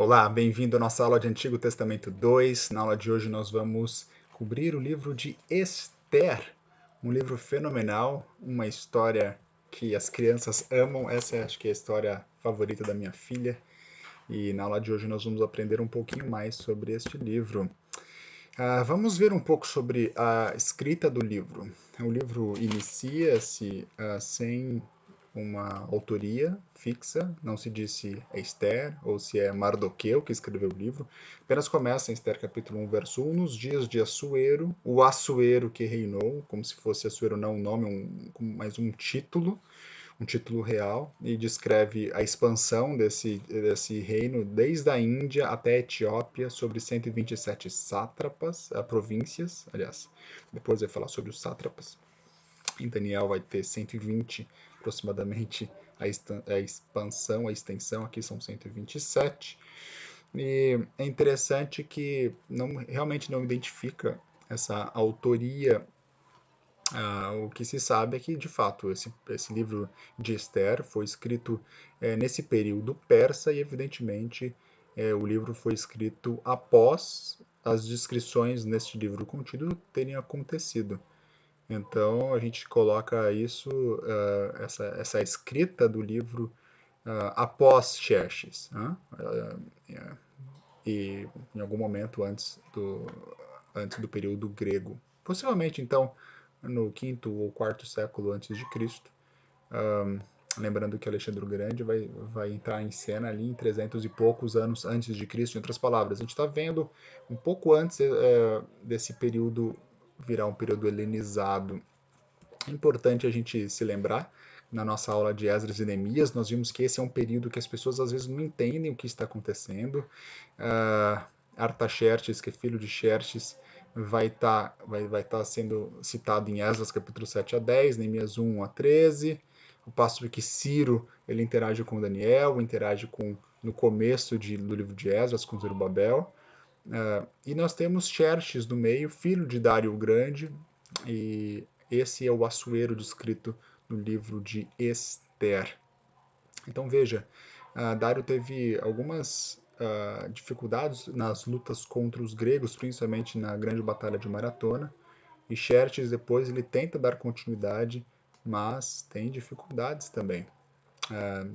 Olá, bem-vindo à nossa aula de Antigo Testamento 2. Na aula de hoje nós vamos cobrir o livro de Esther, um livro fenomenal, uma história que as crianças amam. Essa acho que é a história favorita da minha filha. E na aula de hoje nós vamos aprender um pouquinho mais sobre este livro. Vamos ver um pouco sobre a escrita do livro. O livro inicia-se sem uma autoria fixa, não se diz se é Esther ou se é Mardoqueu que escreveu o livro. Apenas começa em Esther capítulo 1, verso 1, nos dias de Assuero, o Assuero que reinou, como se fosse Assuero não um nome, mas um título real, e descreve a expansão desse reino desde a Índia até a Etiópia, sobre 127 sátrapas, províncias, aliás, depois vai falar sobre os sátrapas. Em Daniel vai ter 120 aproximadamente a expansão, a extensão, aqui são 127. E é interessante que realmente não identifica essa autoria. O que se sabe é que, de fato, esse livro de Esther foi escrito nesse período persa e, evidentemente, o livro foi escrito após as descrições neste livro contido terem acontecido. Então, a gente coloca isso, essa escrita do livro após Xerxes, né? E em algum momento antes do período grego. Possivelmente, então, no quinto ou quarto século antes de Cristo. Lembrando que Alexandre o Grande vai entrar em cena ali em 300 e poucos anos antes de Cristo. Em outras palavras, a gente está vendo um pouco antes desse período virar um período helenizado. É importante a gente se lembrar, na nossa aula de Esdras e Neemias, nós vimos que esse é um período que as pessoas às vezes não entendem o que está acontecendo. Artaxerxes, que é filho de Xerxes, vai estar sendo citado em Esdras capítulo 7 a 10, Neemias 1 a 13, o passo que Ciro ele interage com Daniel, interage no começo do livro de Esdras com Zerubabel, e nós temos Xerxes no meio, filho de Dário o Grande, e esse é o Assuero descrito no livro de Esther. Então veja, Dário teve algumas dificuldades nas lutas contra os gregos, principalmente na grande batalha de Maratona, e Xerxes depois ele tenta dar continuidade, mas tem dificuldades também.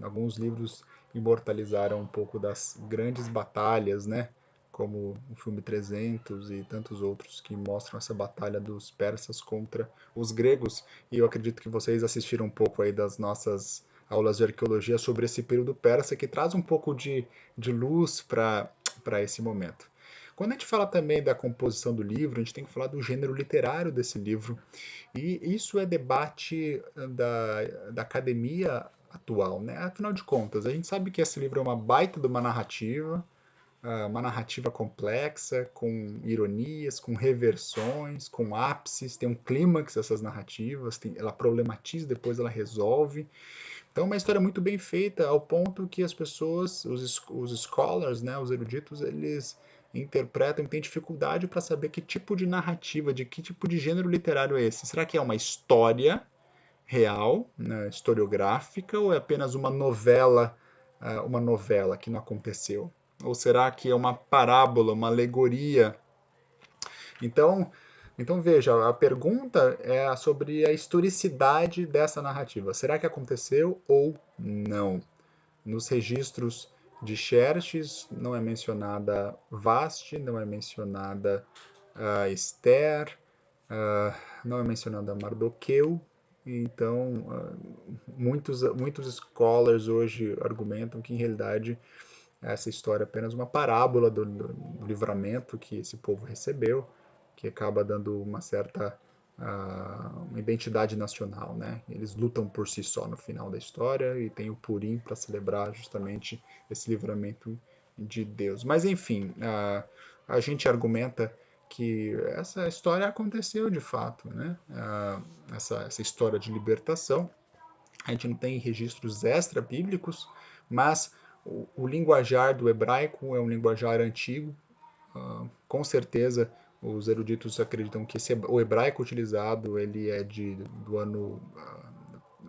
Alguns livros imortalizaram um pouco das grandes batalhas, né? Como o filme 300 e tantos outros que mostram essa batalha dos persas contra os gregos. E eu acredito que vocês assistiram um pouco aí das nossas aulas de arqueologia sobre esse período persa, que traz um pouco de luz para esse momento. Quando a gente fala também da composição do livro, a gente tem que falar do gênero literário desse livro. E isso é debate da academia atual, né? Afinal de contas, a gente sabe que esse livro é uma baita de uma narrativa complexa, com ironias, com reversões, com ápices, tem um clímax essas narrativas, ela problematiza, depois ela resolve. Então, é uma história muito bem feita, ao ponto que as pessoas, os scholars, né, os eruditos, eles interpretam, têm dificuldade para saber que tipo de narrativa, de que tipo de gênero literário é esse. Será que é uma história real, né, historiográfica, ou é apenas uma novela que não aconteceu? Ou será que é uma parábola, uma alegoria? Então, veja, a pergunta é sobre a historicidade dessa narrativa. Será que aconteceu ou não? Nos registros de Xerxes não é mencionada Vasti, não é mencionada Esther, não é mencionada Mardoqueu. Então, muitos scholars hoje argumentam que, em realidade, essa história é apenas uma parábola do livramento que esse povo recebeu, que acaba dando uma certa uma identidade nacional, né? Eles lutam por si só no final da história e tem o Purim para celebrar justamente esse livramento de Deus. Mas enfim, a gente argumenta que essa história aconteceu de fato, né? Essa história de libertação. A gente não tem registros extra-bíblicos, mas o linguajar do hebraico é um linguajar antigo. Com certeza, os eruditos acreditam que o hebraico utilizado ele é do ano,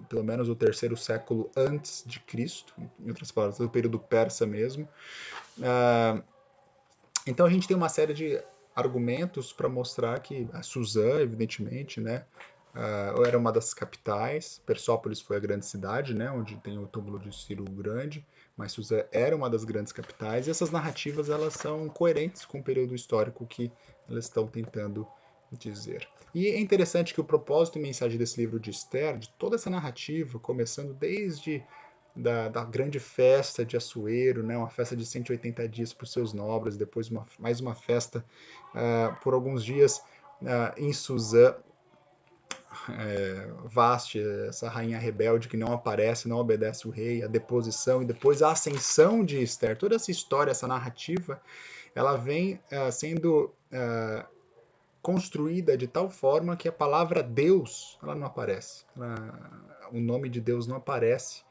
pelo menos o terceiro século antes de Cristo, em outras palavras, do período persa mesmo. Então a gente tem uma série de argumentos para mostrar que a Suzã, evidentemente, né, era uma das capitais. Persópolis foi a grande cidade, né, onde tem o túmulo de Ciro o Grande, mas Suzã era uma das grandes capitais. E essas narrativas elas são coerentes com o período histórico que elas estão tentando dizer. E é interessante que o propósito e mensagem desse livro de Esther, de toda essa narrativa, começando desde da grande festa de Assuero, né, uma festa de 180 dias para os seus nobres, depois mais uma festa por alguns dias em Suzã, Vasti, essa rainha rebelde que não aparece, não obedece o rei, a deposição e depois a ascensão de Esther. Toda essa história, essa narrativa, ela vem sendo construída de tal forma que a palavra Deus ela não aparece. O nome de Deus não aparece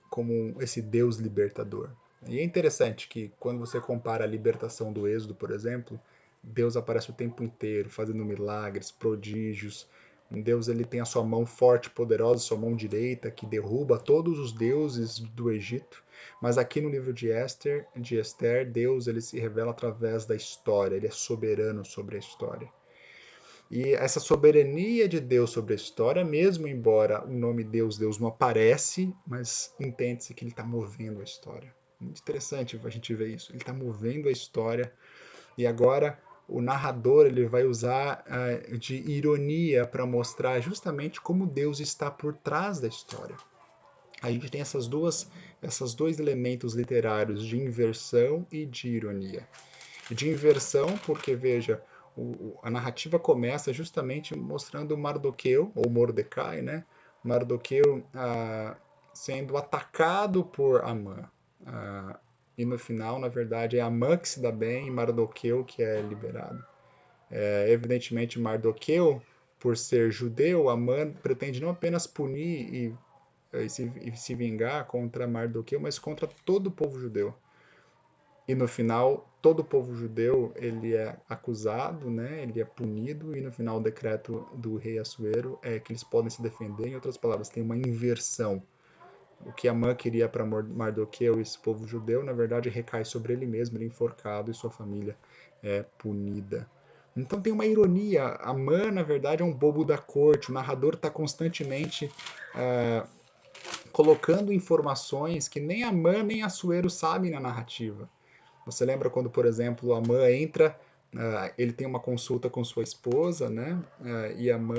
como esse Deus libertador. E é interessante que quando você compara a libertação do Êxodo, por exemplo, Deus aparece o tempo inteiro, fazendo milagres, prodígios. Deus ele tem a sua mão forte, poderosa, sua mão direita, que derruba todos os deuses do Egito. Mas aqui no livro de Esther, Deus ele se revela através da história, ele é soberano sobre a história. E essa soberania de Deus sobre a história, mesmo embora o nome Deus não aparece, mas entende-se que ele está movendo a história. Muito interessante a gente ver isso. Ele está movendo a história e agora o narrador ele vai usar de ironia para mostrar justamente como Deus está por trás da história. A gente tem esses dois elementos literários de inversão e de ironia. De inversão, porque veja, a narrativa começa justamente mostrando Mardoqueu, ou Mordecai, né? Mardoqueu sendo atacado por Amã. E no final, na verdade, é Amã que se dá bem e Mardoqueu que é liberado. Evidentemente, Mardoqueu, por ser judeu, Amã pretende não apenas punir e se vingar contra Mardoqueu, mas contra todo o povo judeu. E no final, todo o povo judeu ele é acusado, né? Ele é punido, e no final o decreto do rei Assuero é que eles podem se defender. Em outras palavras, tem uma inversão. O que Amã queria para Mardoqueu e esse povo judeu, na verdade, recai sobre ele mesmo, ele é enforcado e sua família é punida. Então tem uma ironia. Amã, na verdade, é um bobo da corte. O narrador está constantemente colocando informações que nem Amã nem Assuero sabem na narrativa. Você lembra quando, por exemplo, Amã entra, ele tem uma consulta com sua esposa, né? E Amã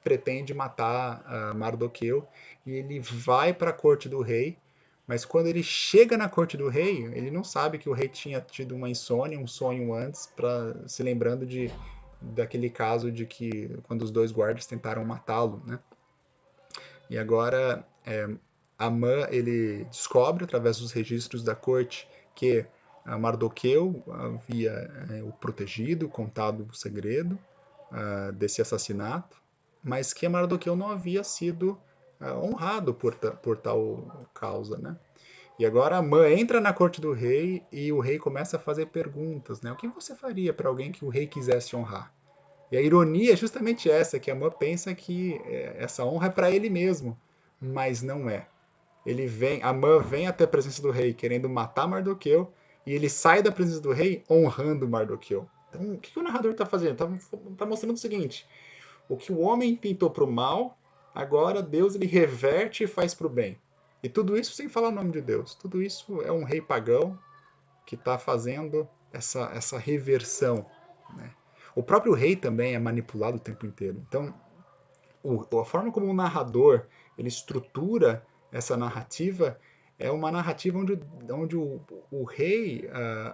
pretende matar Mardoqueu e ele vai para a corte do rei, mas quando ele chega na corte do rei, ele não sabe que o rei tinha tido uma insônia, um sonho antes, se lembrando daquele caso de que quando os dois guardas tentaram matá-lo, né? E agora Amã ele descobre através dos registros da corte que Mardoqueu havia o protegido, contado o segredo desse assassinato, mas que Mardoqueu não havia sido honrado por tal causa, né? E agora Amã entra na corte do rei e o rei começa a fazer perguntas, né? O que você faria para alguém que o rei quisesse honrar? E a ironia é justamente essa, que Amã pensa que essa honra é para ele mesmo, mas não é. Amã vem até a presença do rei querendo matar Mardoqueu e ele sai da presença do rei honrando Mardoqueu. Então, o que o narrador está fazendo? Está mostrando o seguinte: o que o homem pintou para o mal, agora Deus ele reverte e faz para o bem. E tudo isso sem falar o nome de Deus. Tudo isso é um rei pagão que está fazendo essa reversão, né? O próprio rei também é manipulado o tempo inteiro. Então, a forma como o narrador ele estrutura essa narrativa é uma narrativa onde o rei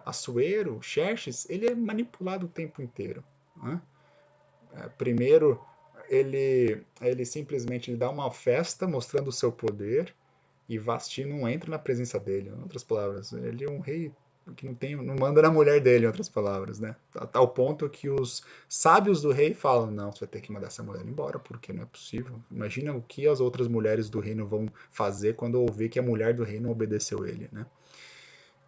Assuero, Xerxes, ele é manipulado o tempo inteiro, né? Primeiro, ele simplesmente dá uma festa mostrando o seu poder e Vasti não entra na presença dele. Em outras palavras, ele é um rei que não manda na mulher dele, em outras palavras, né? A tal ponto que os sábios do rei falam: não, você vai ter que mandar essa mulher embora, porque não é possível. Imagina o que as outras mulheres do reino vão fazer quando ouvir que a mulher do rei não obedeceu ele, né?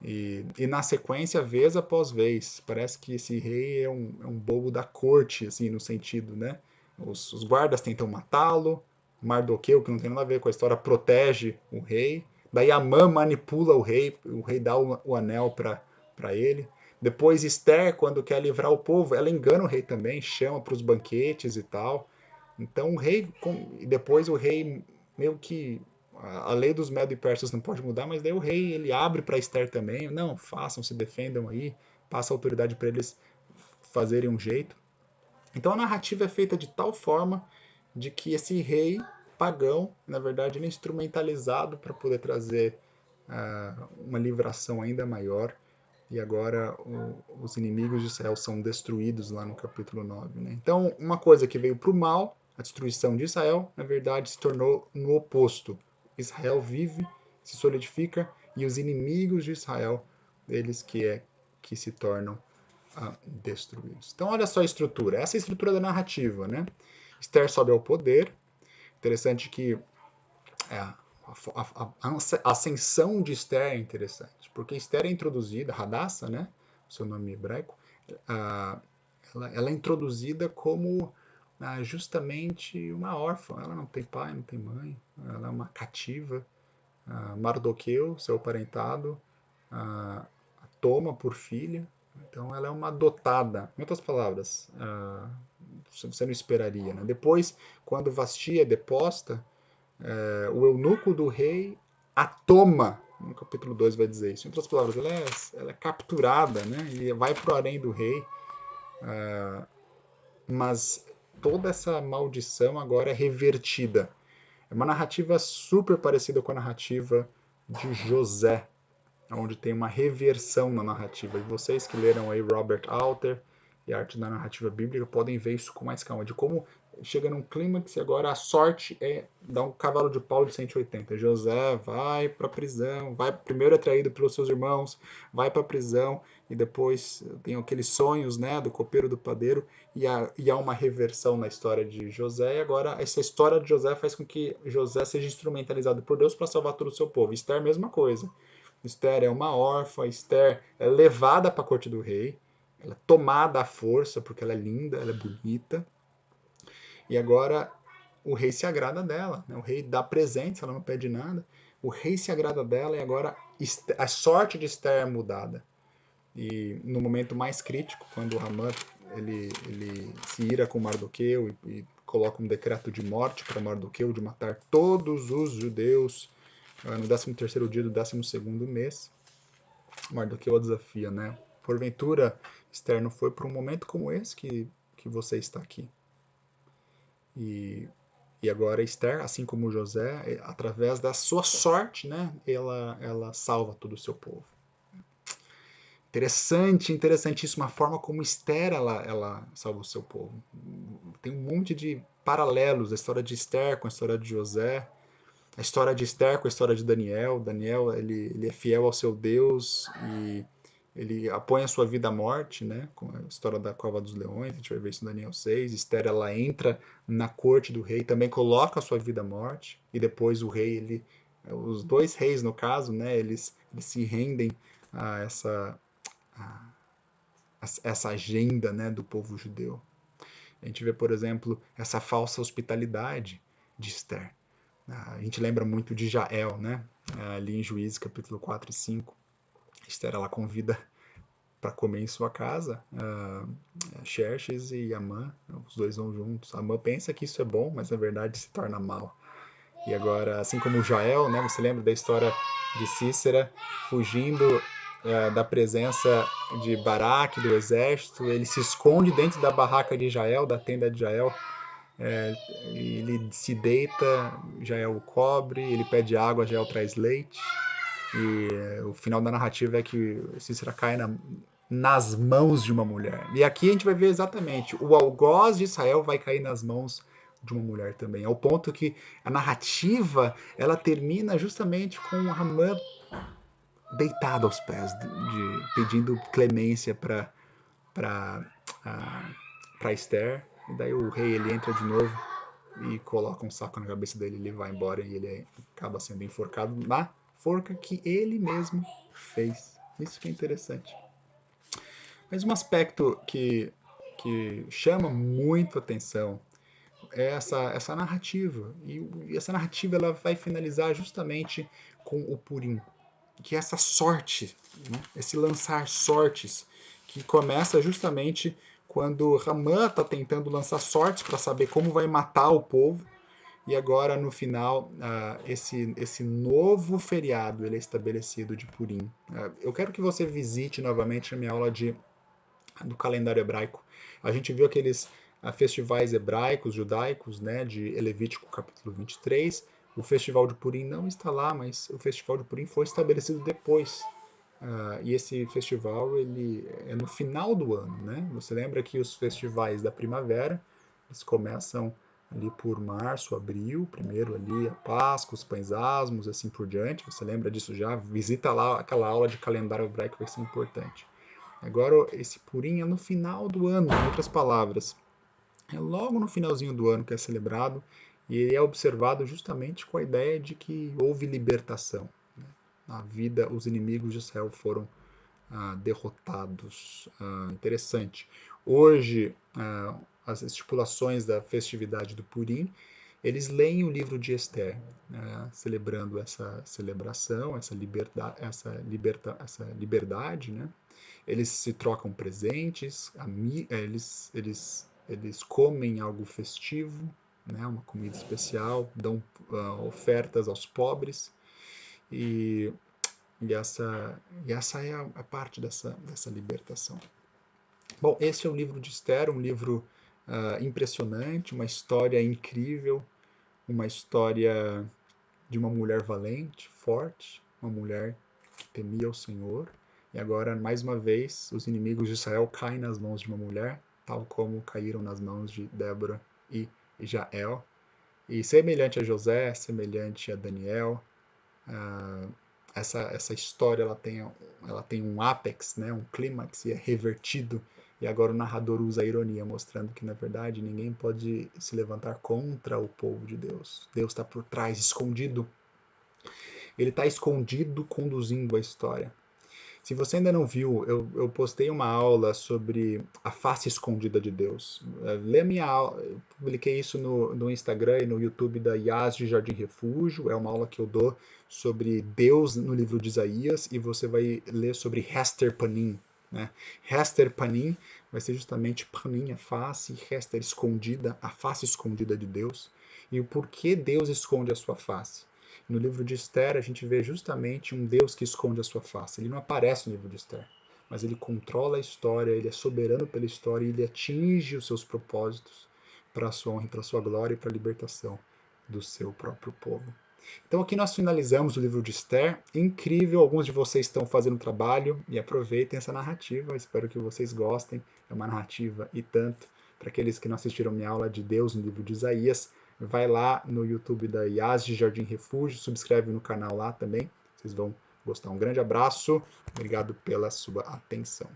E na sequência, vez após vez, parece que esse rei é um bobo da corte, assim, no sentido, né? Os guardas tentam matá-lo, Mardoqueu, que não tem nada a ver com a história, protege o rei, Daí Amã manipula o rei dá o anel para ele. Depois Esther, quando quer livrar o povo, ela engana o rei também, chama para os banquetes e tal. Então o rei, e depois o rei meio que a lei dos Medo e Persas não pode mudar, mas daí o rei ele abre para Esther também, não, façam, se defendam aí, passa a autoridade para eles fazerem um jeito. Então a narrativa é feita de tal forma de que esse rei pagão, na verdade, ele é instrumentalizado para poder trazer uma livração ainda maior. E agora os inimigos de Israel são destruídos lá no capítulo 9. Né? Então, uma coisa que veio para o mal, a destruição de Israel, na verdade se tornou no oposto. Israel vive, se solidifica, e os inimigos de Israel, eles que se tornam destruídos. Então, olha só a estrutura. Essa é a estrutura da narrativa. Né? Esther sobe ao poder. Interessante que a ascensão de Esther é interessante, porque Esther é introduzida, Hadassah, né, seu nome hebraico, ela é introduzida como justamente uma órfã. Ela não tem pai, não tem mãe, ela é uma cativa. Mardoqueu, seu parentado, a toma por filha. Então ela é uma adotada. Em outras palavras, você não esperaria. Né? Depois, quando Vasti é deposta, o eunuco do rei a toma. No capítulo 2 vai dizer isso. Em outras palavras, ela é capturada, né? E vai para o harém do rei. Mas toda essa maldição agora é revertida. É uma narrativa super parecida com a narrativa de José, onde tem uma reversão na narrativa. E vocês que leram aí Robert Alter e a Arte da Narrativa Bíblica podem ver isso com mais calma, de como chega num clímax e agora a sorte é dar um cavalo de pau de 180. José vai para a prisão, primeiro é traído pelos seus irmãos, vai para a prisão e depois tem aqueles sonhos, né, do copeiro do padeiro e há uma reversão na história de José. E agora essa história de José faz com que José seja instrumentalizado por Deus para salvar todo o seu povo. Esther, mesma coisa. Esther é uma órfã, Esther é levada para a corte do rei, ela é tomada à força porque ela é linda, ela é bonita. E agora o rei se agrada dela, né? O rei dá presentes, ela não pede nada. O rei se agrada dela e agora a sorte de Esther é mudada. E no momento mais crítico, quando Haman ele se ira com Mardoqueu e coloca um decreto de morte para Mardoqueu, de matar todos os judeus no 13º dia do 12º mês, Mardoqueu a desafia, né? Porventura, Esther, não foi por um momento como esse que você está aqui. E agora Esther, assim como José, através da sua sorte, né, ela salva todo o seu povo. Interessantíssima a forma como Esther ela salva o seu povo. Tem um monte de paralelos, a história de Esther com a história de José, a história de Esther com a história de Daniel. Daniel ele é fiel ao seu Deus e ele apõe a sua vida à morte, né? Com a história da cova dos leões, a gente vai ver isso em Daniel 6. Esther, ela entra na corte do rei, também coloca a sua vida à morte, e depois o rei, os dois reis, no caso, né? Eles se rendem a essa agenda, né, do povo judeu. A gente vê, por exemplo, essa falsa hospitalidade de Esther. A gente lembra muito de Jael, né? Ali em Juízes, capítulo 4 e 5. Esther, ela convida para comer em sua casa Xerxes e Amã, os dois vão juntos. Amã pensa que isso é bom, mas na verdade se torna mal. E agora, assim como Jael, né? Você lembra da história de Cícera fugindo da presença de Baraque, do exército? Ele se esconde dentro da barraca de Jael, da tenda de Jael. Ele se deita, Jael o cobre, ele pede água, Jael traz leite. E o final da narrativa é que Cícera cai nas mãos de uma mulher. E aqui a gente vai ver exatamente, o algoz de Israel vai cair nas mãos de uma mulher também, ao ponto que a narrativa ela termina justamente com Haman deitado aos pés, pedindo clemência para Esther. E daí o rei ele entra de novo e coloca um saco na cabeça dele, ele vai embora e ele acaba sendo enforcado na forca que ele mesmo fez. Isso que é interessante. Mas um aspecto que chama muito atenção é essa narrativa. E essa narrativa ela vai finalizar justamente com o Purim, que é essa sorte, né? Esse lançar sortes, que começa justamente quando Ramã está tentando lançar sortes para saber como vai matar o povo, e agora no final esse novo feriado ele é estabelecido de Purim. Eu quero que você visite novamente a minha aula do calendário hebraico. A gente viu aqueles festivais hebraicos, judaicos, né, de Levítico capítulo 23. O festival de Purim não está lá, mas o festival de Purim foi estabelecido depois. E esse festival ele é no final do ano, né? Você lembra que os festivais da primavera eles começam ali por março, abril, primeiro ali a Páscoa, os pães asmos, assim por diante. Você lembra disso já? Visita lá aquela aula de calendário hebraico, vai ser importante. Agora, esse Purim é no final do ano, em outras palavras. É logo no finalzinho do ano que é celebrado e ele é observado justamente com a ideia de que houve libertação. Né? Na vida, os inimigos de Israel foram derrotados. Interessante. Hoje, as estipulações da festividade do Purim, eles leem o livro de Esther, celebrando essa celebração, essa liberdade, né? Eles se trocam presentes, eles comem algo festivo, né? Uma comida especial, dão ofertas aos pobres e essa é a parte dessa libertação. Bom, esse é o livro de Esther, um livro impressionante, uma história incrível, uma história de uma mulher valente, forte, uma mulher que temia o Senhor. E agora, mais uma vez, os inimigos de Israel caem nas mãos de uma mulher, tal como caíram nas mãos de Débora e Jael. E semelhante a José, semelhante a Daniel, essa história ela tem um ápex, né, um clímax, e é revertido. E agora o narrador usa a ironia, mostrando que, na verdade, ninguém pode se levantar contra o povo de Deus. Deus está por trás, escondido. Ele está escondido conduzindo a história. Se você ainda não viu, eu postei uma aula sobre a face escondida de Deus. Lê a minha aula, eu publiquei isso no Instagram e no YouTube da Yas de Jardim Refúgio. É uma aula que eu dou sobre Deus no livro de Isaías e você vai ler sobre Hester Panim. Né? Hester Panim vai ser justamente Panim, a face, e Hester escondida, a face escondida de Deus. E o porquê Deus esconde a sua face. No livro de Esther, a gente vê justamente um Deus que esconde a sua face. Ele não aparece no livro de Esther, mas ele controla a história, ele é soberano pela história e ele atinge os seus propósitos para a sua honra, para a sua glória e para a libertação do seu próprio povo. Então aqui nós finalizamos o livro de Esther. Incrível, alguns de vocês estão fazendo trabalho e aproveitem essa narrativa. Espero que vocês gostem. É uma narrativa e tanto. Para aqueles que não assistiram minha aula de Deus no livro de Isaías, vai lá no YouTube da Yas de Jardim Refúgio, subscreve no canal lá também, vocês vão gostar. Um grande abraço, obrigado pela sua atenção.